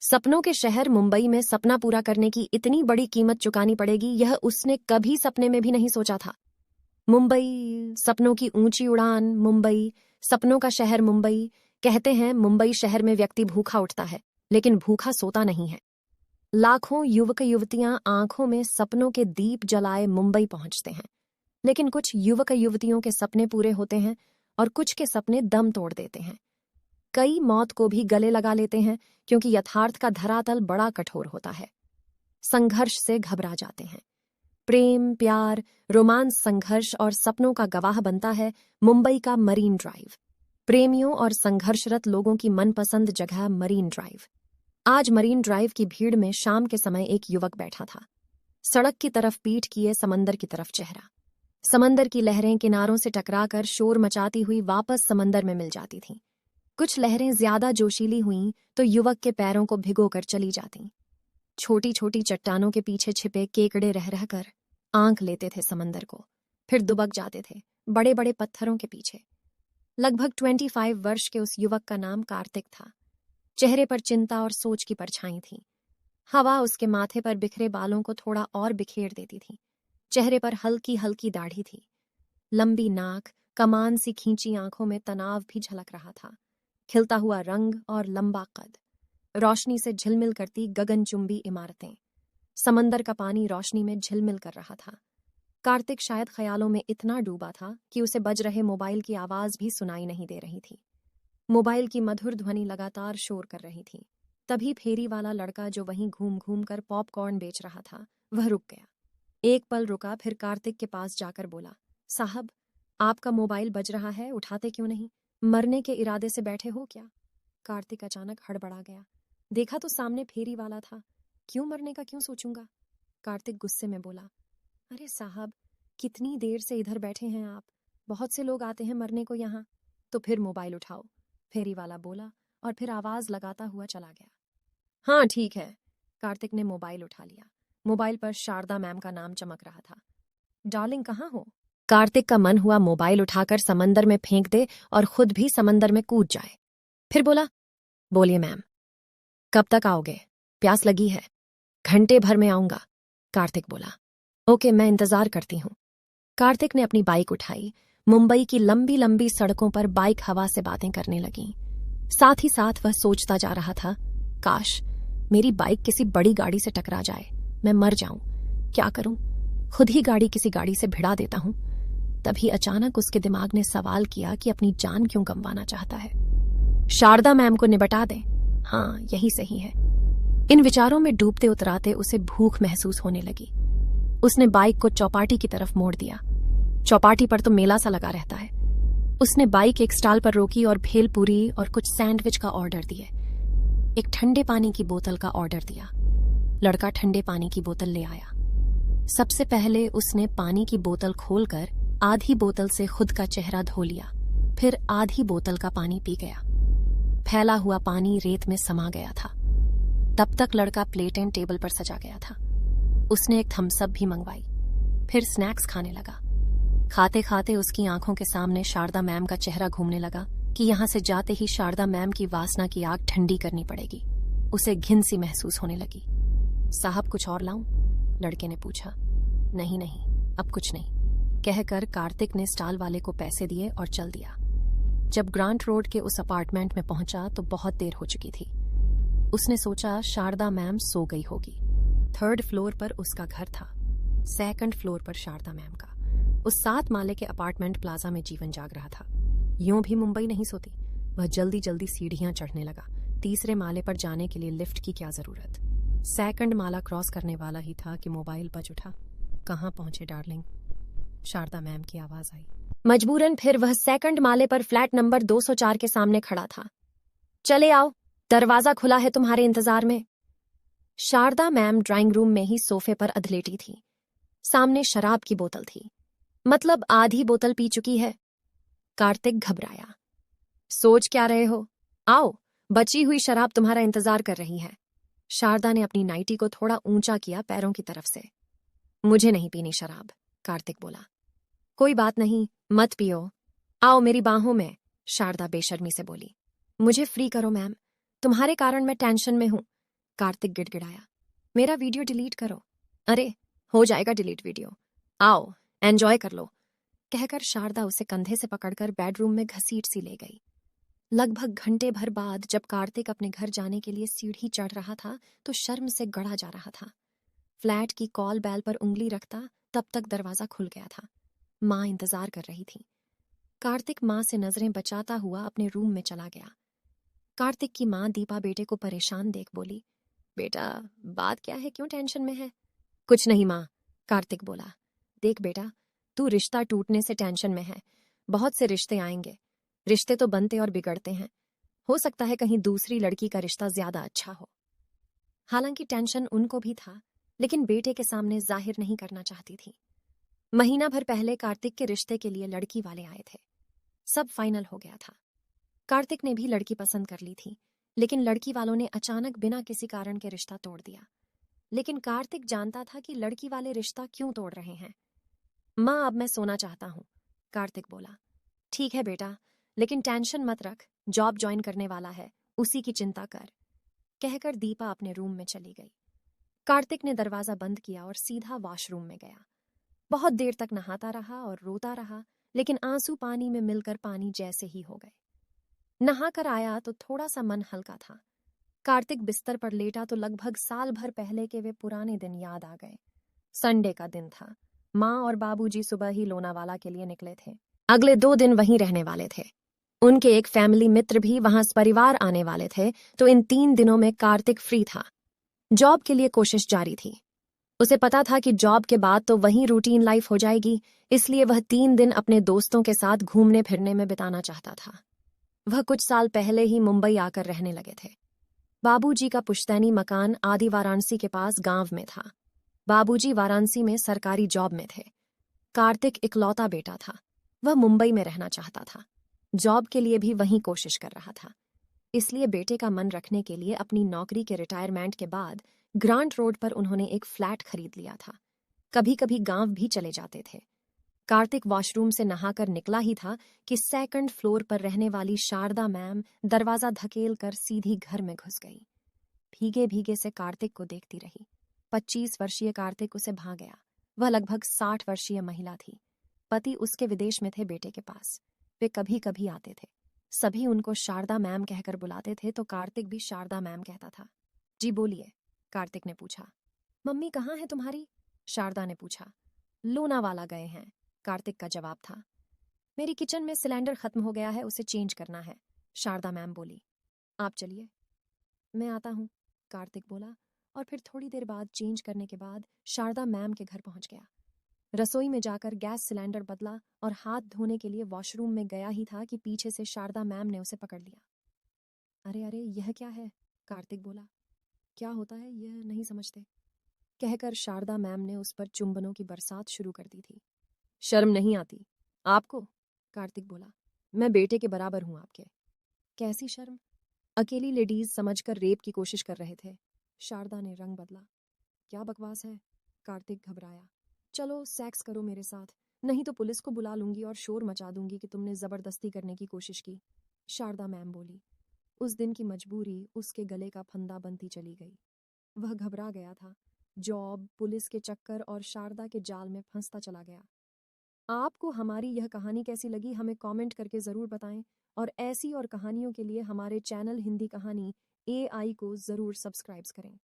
सपनों के शहर मुंबई में सपना पूरा करने की इतनी बड़ी कीमत चुकानी पड़ेगी, यह उसने कभी सपने में भी नहीं सोचा था। मुंबई, सपनों की ऊंची उड़ान मुंबई, सपनों का शहर मुंबई। कहते हैं मुंबई शहर में व्यक्ति भूखा उठता है, लेकिन भूखा सोता नहीं है। लाखों युवक युवतियां आंखों में सपनों के दीप जलाए मुंबई पहुंचते हैं, लेकिन कुछ युवक युवतियों के सपने पूरे होते हैं और कुछ के सपने दम तोड़ देते हैं। कई मौत को भी गले लगा लेते हैं, क्योंकि यथार्थ का धरातल बड़ा कठोर होता है। संघर्ष से घबरा जाते हैं। प्रेम, प्यार, रोमांस, संघर्ष और सपनों का गवाह बनता है मुंबई का मरीन ड्राइव। प्रेमियों और संघर्षरत लोगों की मनपसंद जगह मरीन ड्राइव। आज मरीन ड्राइव की भीड़ में शाम के समय एक युवक बैठा था। सड़क की तरफ पीठ किए, समंदर की तरफ चेहरा। समंदर की लहरें किनारों से टकराकर शोर मचाती हुई वापस समंदर में मिल जाती थीं। कुछ लहरें ज्यादा जोशीली हुईं तो युवक के पैरों को भिगोकर चली जातीं। छोटी छोटी चट्टानों के पीछे छिपे केकड़े रह रहकर आंख लेते थे समंदर को, फिर दुबक जाते थे बड़े बड़े पत्थरों के पीछे। लगभग 25 वर्ष के उस युवक का नाम कार्तिक था। चेहरे पर चिंता और सोच की परछाई थी। हवा उसके माथे पर बिखरे बालों को थोड़ा और बिखेर देती थी। चेहरे पर हल्की हल्की दाढ़ी थी। लंबी नाक, कमान सी खींची आंखों में तनाव भी झलक रहा था। खिलता हुआ रंग और लंबा कद, रोशनी से झिलमिल करती गगनचुंबी इमारतें। समंदर का पानी रोशनी में झिलमिल कर रहा था। कार्तिक शायद ख्यालों में इतना डूबा था कि उसे बज रहे मोबाइल की आवाज भी सुनाई नहीं दे रही थी। मोबाइल की मधुर ध्वनि लगातार शोर कर रही थी। तभी फेरी वाला लड़का जो वहीं घूम घूम कर पॉपकॉर्न बेच रहा था, वह रुक गया। एक पल रुका, फिर कार्तिक के पास जाकर बोला, साहब, आपका मोबाइल बज रहा है, उठाते क्यों नहीं? मरने के इरादे से बैठे हो क्या? कार्तिक अचानक हड़बड़ा गया। देखा तो सामने फेरी वाला था। क्यों मरने का क्यों सोचूंगा? कार्तिक गुस्से में बोला, अरे साहब, कितनी देर से इधर बैठे हैं आप? बहुत से लोग आते हैं मरने को यहाँ। तो फिर मोबाइल उठाओ, फेरी वाला बोला और फिर आवाज लगाता हुआ चला गया। हाँ ठीक है। कार्तिक ने मोबाइल उठा लिया। मोबाइल पर शारदा मैम का नाम चमक रहा था। डार्लिंग, कहाँ हो? कार्तिक का मन हुआ मोबाइल उठाकर समंदर में फेंक दे और खुद भी समंदर में कूद जाए। फिर बोला, बोलिए मैम, कब तक आओगे? प्यास लगी है। घंटे भर में आऊंगा, कार्तिक बोला। ओके, मैं इंतजार करती हूं। कार्तिक ने अपनी बाइक उठाई। मुंबई की लंबी लंबी सड़कों पर बाइक हवा से बातें करने लगी। साथ ही साथ वह सोचता जा रहा था, काश मेरी बाइक किसी बड़ी गाड़ी से टकरा जाए, मैं मर जाऊं। क्या करूं? खुद ही गाड़ी किसी गाड़ी से भिड़ा देता हूं। तभी अचानक उसके दिमाग ने सवाल किया कि अपनी जान क्यों गंवाना चाहता है। शारदा मैम को निपटा दें, हाँ यही सही है। इन विचारों में डूबते उतराते उसे भूख महसूस होने लगी। उसने बाइक को चौपाटी की तरफ मोड़ दिया। चौपाटी पर तो मेला सा लगा रहता है। उसने बाइक एक स्टॉल पर रोकी और भेलपूरी और कुछ सैंडविच का ऑर्डर दिए। एक ठंडे पानी की बोतल का ऑर्डर दिया। लड़का ठंडे पानी की बोतल ले आया। सबसे पहले उसने पानी की बोतल खोलकर आधी बोतल से खुद का चेहरा धो लिया, फिर आधी बोतल का पानी पी गया। फैला हुआ पानी रेत में समा गया था। तब तक लड़का प्लेटें टेबल पर सजा गया था। उसने एक थम्सअप भी मंगवाई, फिर स्नैक्स खाने लगा। खाते खाते उसकी आंखों के सामने शारदा मैम का चेहरा घूमने लगा कि यहां से जाते ही शारदा मैम की वासना की आग ठंडी करनी पड़ेगी। उसे घिन सी महसूस होने लगी। साहब, कुछ और लाऊं? लड़के ने पूछा। नहीं नहीं, अब कुछ नहीं, कहकर कार्तिक ने स्टॉल वाले को पैसे दिए और चल दिया। जब ग्रांट रोड के उस अपार्टमेंट में पहुंचा तो बहुत देर हो चुकी थी। उसने सोचा शारदा मैम सो गई होगी। 3rd फ्लोर पर उसका घर था, 2nd फ्लोर पर शारदा मैम का। उस 7 माले के अपार्टमेंट प्लाजा में जीवन जाग रहा था। यूं भी मुंबई नहीं सोती। वह जल्दी जल्दी सीढ़ियां चढ़ने लगा। 3रे माले पर जाने के लिए लिफ्ट की क्या जरूरत? 2nd माला क्रॉस करने वाला ही था कि मोबाइल बज उठा। कहाँ पहुंचे डार्लिंग? शारदा मैम की आवाज आई। मजबूरन फिर वह 2nd माले पर फ्लैट नंबर 204 के सामने खड़ा था। चले आओ, दरवाजा खुला है तुम्हारे इंतजार में। शारदा मैम ड्राइंग रूम में ही सोफे पर अधलेटी थी। सामने शराब की बोतल थी, मतलब आधी बोतल पी चुकी है। कार्तिक घबराया। सोच क्या रहे हो? आओ, बची हुई शराब तुम्हारा इंतजार कर रही है। शारदा ने अपनी नाइटी को थोड़ा ऊंचा किया पैरों की तरफ से। मुझे नहीं पीनी शराब, कार्तिक बोला। कोई बात नहीं, मत पियो, आओ मेरी बाहों में, शारदा बेशर्मी से बोली। मुझे फ्री करो मैम, तुम्हारे कारण मैं टेंशन में हूं। कार्तिक गिड़गिड़ाया। मेरा वीडियो डिलीट करो। अरे हो जाएगा डिलीट वीडियो, आओ एंजॉय कर लो, कहकर शारदा उसे कंधे से पकड़कर बेडरूम में घसीट सी ले गई। लगभग घंटे भर बाद जब कार्तिक अपने घर जाने के लिए सीढ़ी चढ़ रहा था तो शर्म से गड़ा जा रहा था। फ्लैट की कॉल बेल पर उंगली रखता तब तक दरवाजा खुल गया था। माँ इंतजार कर रही थी। कार्तिक माँ से नजरें बचाता हुआ अपने रूम में चला गया। कार्तिक की माँ दीपा बेटे को परेशान देख बोली, बेटा बात क्या है, क्यों टेंशन में है? कुछ नहीं माँ, कार्तिक बोला। देख बेटा, तू रिश्ता टूटने से टेंशन में है। बहुत से रिश्ते आएंगे, रिश्ते तो बनते और बिगड़ते हैं। हो सकता है कहीं दूसरी लड़की का रिश्ता ज्यादा अच्छा हो। हालांकि टेंशन उनको भी था, लेकिन बेटे के सामने जाहिर नहीं करना चाहती थी। महीना भर पहले कार्तिक के रिश्ते के लिए लड़की वाले आए थे। सब फाइनल हो गया था। कार्तिक ने भी लड़की पसंद कर ली थी, लेकिन लड़की वालों ने अचानक बिना किसी कारण के रिश्ता तोड़ दिया। लेकिन कार्तिक जानता था कि लड़की वाले रिश्ता क्यों तोड़ रहे हैं। माँ अब मैं सोना चाहता हूँ, कार्तिक बोला। ठीक है बेटा, लेकिन टेंशन मत रख, जॉब ज्वाइन करने वाला है, उसी की चिंता कर, कहकर दीपा अपने रूम में चली गई। कार्तिक ने दरवाजा बंद किया और सीधा वॉशरूम में गया। बहुत देर तक नहाता रहा और रोता रहा, लेकिन आंसू पानी में मिलकर पानी जैसे ही हो गए। नहाकर आया तो थोड़ा सा मन हल्का था। कार्तिक बिस्तर पर लेटा तो लगभग साल भर पहले के वे पुराने दिन याद आ गए। संडे का दिन था। माँ और बाबूजी सुबह ही लोनावाला के लिए निकले थे। अगले 2 दिन वहीं रहने वाले थे। उनके एक फैमिली मित्र भी वहां परिवार आने वाले थे, तो इन 3 दिनों में कार्तिक फ्री था। जॉब के लिए कोशिश जारी थी। उसे पता था कि जॉब के बाद तो वहीं रूटीन लाइफ हो जाएगी, इसलिए वह 3 दिन अपने दोस्तों के साथ घूमने फिरने में बिताना चाहता था। वह कुछ साल पहले ही मुंबई आकर रहने लगे थे। बाबूजी का पुश्तैनी मकान आदि वाराणसी के पास गांव में था। बाबूजी वाराणसी में सरकारी जॉब में थे। कार्तिक इकलौता बेटा था। वह मुंबई में रहना चाहता था। जॉब के लिए भी वहीं कोशिश कर रहा था। इसलिए बेटे का मन रखने के लिए अपनी नौकरी के रिटायरमेंट के बाद ग्रांट रोड पर उन्होंने एक फ्लैट खरीद लिया था। कभी कभी गांव भी चले जाते थे। कार्तिक वॉशरूम से नहाकर निकला ही था कि 2nd फ्लोर पर रहने वाली शारदा मैम दरवाजा धकेल कर सीधी घर में घुस गई। भीगे भीगे से कार्तिक को देखती रही। 25 वर्षीय कार्तिक उसे भा गया। वह लगभग 60 वर्षीय महिला थी। पति उसके विदेश में थे बेटे के पास। वे कभी कभी आते थे। सभी उनको शारदा मैम कहकर बुलाते थे, तो कार्तिक भी शारदा मैम कहता था। जी बोलिए, कार्तिक ने पूछा। मम्मी कहाँ है तुम्हारी? शारदा ने पूछा। लोनावाला गए हैं, कार्तिक का जवाब था। मेरी किचन में सिलेंडर खत्म हो गया है, उसे चेंज करना है, शारदा मैम बोली। आप चलिए, मैं आता हूँ, कार्तिक बोला, और फिर थोड़ी देर बाद चेंज करने के बाद शारदा मैम के घर पहुंच गया। रसोई में जाकर गैस सिलेंडर बदला और हाथ धोने के लिए वॉशरूम में गया ही था कि पीछे से शारदा मैम ने उसे पकड़ लिया। अरे अरे यह क्या है? कार्तिक बोला। क्या होता है यह नहीं समझते, कहकर शारदा मैम ने उस पर चुंबनों की बरसात शुरू कर दी थी। शर्म नहीं आती आपको? कार्तिक बोला। मैं बेटे के बराबर हूं आपके। कैसी शर्म? अकेली लेडीज समझकर रेप की कोशिश कर रहे थे। शारदा ने रंग बदला। क्या बकवास है? कार्तिक घबराया। चलो सेक्स करो मेरे साथ, नहीं तो पुलिस को बुला लूंगी और शोर मचा दूंगी कि तुमने जबरदस्ती करने की कोशिश की, शारदा मैम बोली। उस दिन की मजबूरी उसके गले का फंदा बनती चली गई। वह घबरा गया था। जॉब, पुलिस के चक्कर और शारदा के जाल में फंसता चला गया। आपको हमारी यह कहानी कैसी लगी हमें कमेंट करके ज़रूर बताएं, और ऐसी और कहानियों के लिए हमारे चैनल हिंदी कहानी AI को ज़रूर सब्सक्राइब करें।